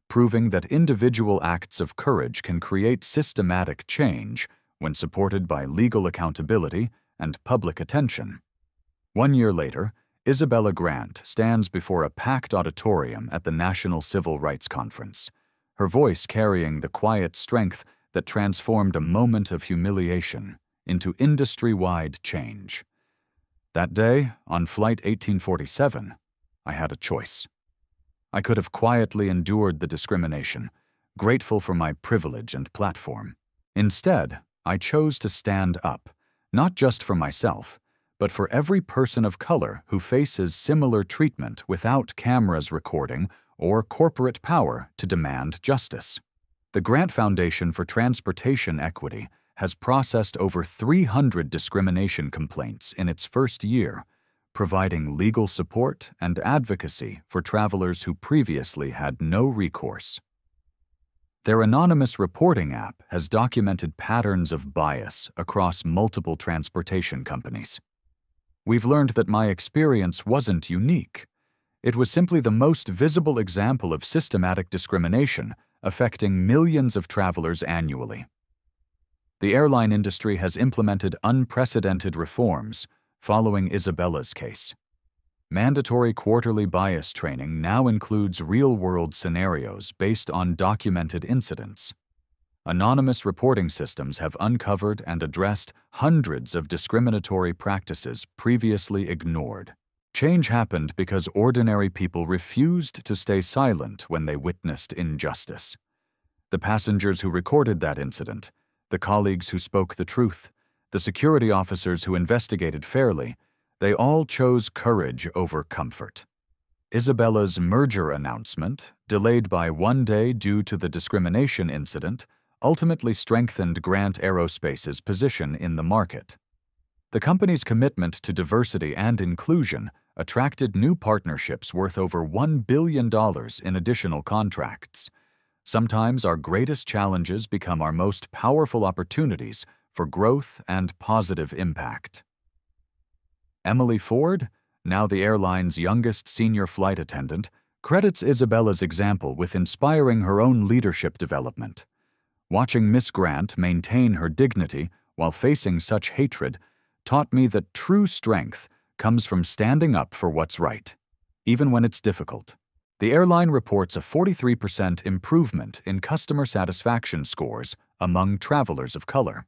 proving that individual acts of courage can create systematic change when supported by legal accountability and public attention. 1 year later, Isabella Grant stands before a packed auditorium at the National Civil Rights Conference. her voice carrying the quiet strength that transformed a moment of humiliation into industry-wide change. That day, on Flight 1847, I had a choice. I could have quietly endured the discrimination, grateful for my privilege and platform. Instead, I chose to stand up, not just for myself, but for every person of color who faces similar treatment without cameras recording or corporate power to demand justice. The Grant Foundation for Transportation Equity has processed over 300 discrimination complaints in its first year, providing legal support and advocacy for travelers who previously had no recourse. Their anonymous reporting app has documented patterns of bias across multiple transportation companies. We've learned that my experience wasn't unique. It was simply the most visible example of systematic discrimination affecting millions of travelers annually. The airline industry has implemented unprecedented reforms following Isabella's case. Mandatory quarterly bias training now includes real-world scenarios based on documented incidents. Anonymous reporting systems have uncovered and addressed hundreds of discriminatory practices previously ignored. Change happened because ordinary people refused to stay silent when they witnessed injustice. The passengers who recorded that incident, the colleagues who spoke the truth, the security officers who investigated fairly, they all chose courage over comfort. Isabella's merger announcement, delayed by 1 day due to the discrimination incident, ultimately strengthened Grant Aerospace's position in the market. The company's commitment to diversity and inclusion attracted new partnerships worth over $1 billion in additional contracts. Sometimes our greatest challenges become our most powerful opportunities for growth and positive impact. Emily Ford, now the airline's youngest senior flight attendant, credits Isabella's example with inspiring her own leadership development. Watching Miss Grant maintain her dignity while facing such hatred taught me that true strength comes from standing up for what's right, even when it's difficult. The airline reports a 43% improvement in customer satisfaction scores among travelers of color.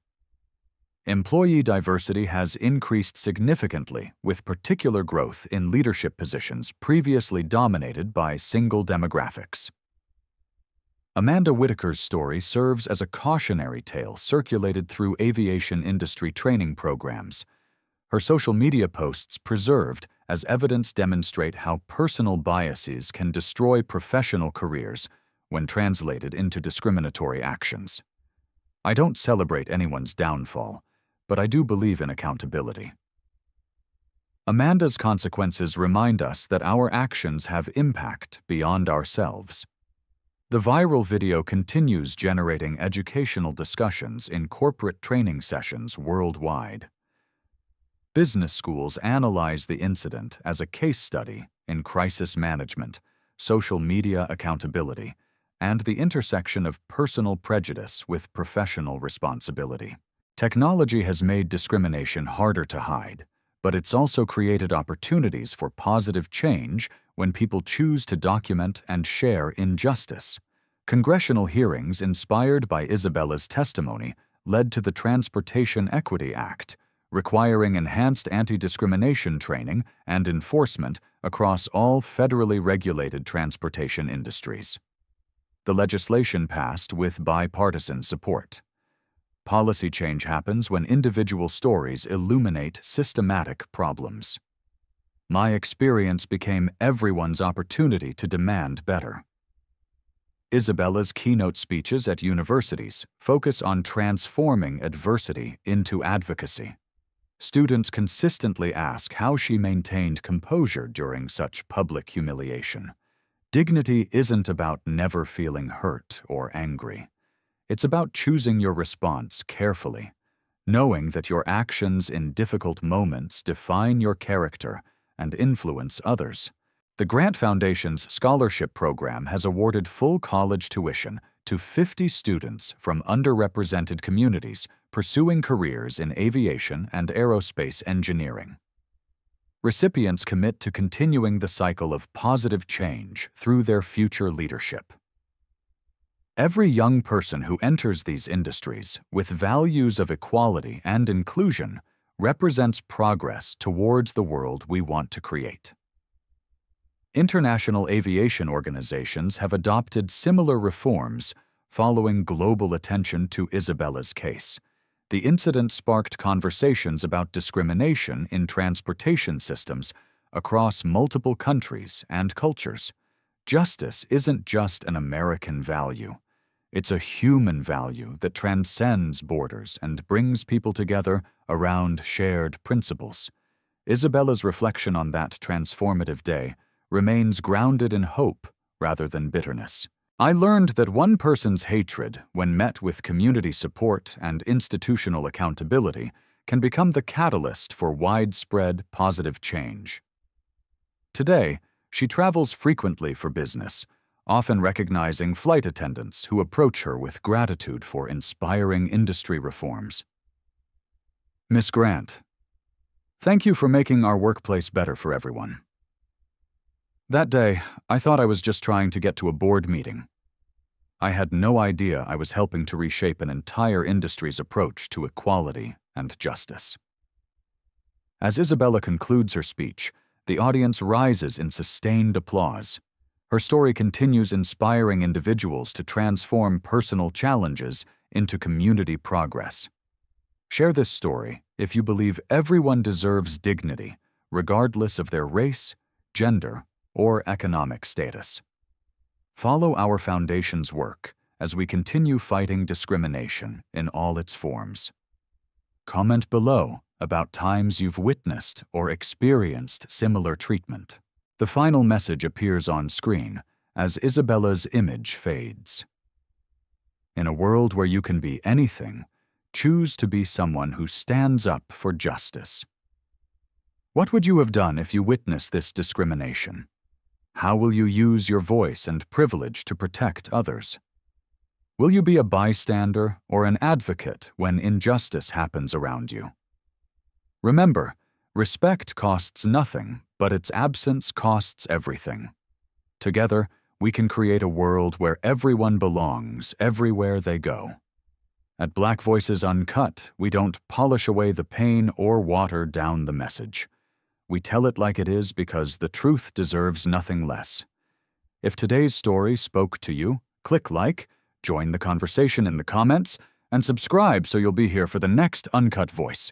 Employee diversity has increased significantly, with particular growth in leadership positions previously dominated by single demographics. Amanda Whitaker's story serves as a cautionary tale circulated through aviation industry training programs. Her social media posts preserved as evidence demonstrate how personal biases can destroy professional careers when translated into discriminatory actions. I don't celebrate anyone's downfall, but I do believe in accountability. Amanda's consequences remind us that our actions have impact beyond ourselves. The viral video continues generating educational discussions in corporate training sessions worldwide. Business schools analyze the incident as a case study in crisis management, social media accountability, and the intersection of personal prejudice with professional responsibility. Technology has made discrimination harder to hide, but it's also created opportunities for positive change when people choose to document and share injustice. Congressional hearings inspired by Isabella's testimony led to the Transportation Equity Act, requiring enhanced anti-discrimination training and enforcement across all federally regulated transportation industries. The legislation passed with bipartisan support. Policy change happens when individual stories illuminate systematic problems. My experience became everyone's opportunity to demand better. Isabella's keynote speeches at universities focus on transforming adversity into advocacy. Students consistently ask how she maintained composure during such public humiliation. Dignity isn't about never feeling hurt or angry. It's about choosing your response carefully, knowing that your actions in difficult moments define your character and influence others. The Grant Foundation's scholarship program has awarded full college tuition to 50 students from underrepresented communities pursuing careers in aviation and aerospace engineering. Recipients commit to continuing the cycle of positive change through their future leadership. Every young person who enters these industries with values of equality and inclusion represents progress towards the world we want to create. International aviation organizations have adopted similar reforms following global attention to Isabella's case. The incident sparked conversations about discrimination in transportation systems across multiple countries and cultures. Justice isn't just an American value. It's a human value that transcends borders and brings people together around shared principles. Isabella's reflection on that transformative day remains grounded in hope rather than bitterness. I learned that one person's hatred, when met with community support and institutional accountability, can become the catalyst for widespread positive change. Today, she travels frequently for business, often recognizing flight attendants who approach her with gratitude for inspiring industry reforms. Miss Grant, thank you for making our workplace better for everyone. That day, I thought I was just trying to get to a board meeting. I had no idea I was helping to reshape an entire industry's approach to equality and justice. As Isabella concludes her speech, the audience rises in sustained applause. Her story continues inspiring individuals to transform personal challenges into community progress. Share this story if you believe everyone deserves dignity, regardless of their race, gender, or economic status. Follow our foundation's work as we continue fighting discrimination in all its forms. Comment below about times you've witnessed or experienced similar treatment. The final message appears on screen as Isabella's image fades. In a world where you can be anything, choose to be someone who stands up for justice. What would you have done if you witnessed this discrimination? How will you use your voice and privilege to protect others? Will you be a bystander or an advocate when injustice happens around you? Remember, respect costs nothing, but its absence costs everything. Together, we can create a world where everyone belongs everywhere they go. At Black Voices Uncut, we don't polish away the pain or water down the message. We tell it like it is because the truth deserves nothing less. If today's story spoke to you, click like, join the conversation in the comments, and subscribe so you'll be here for the next Uncut Voice.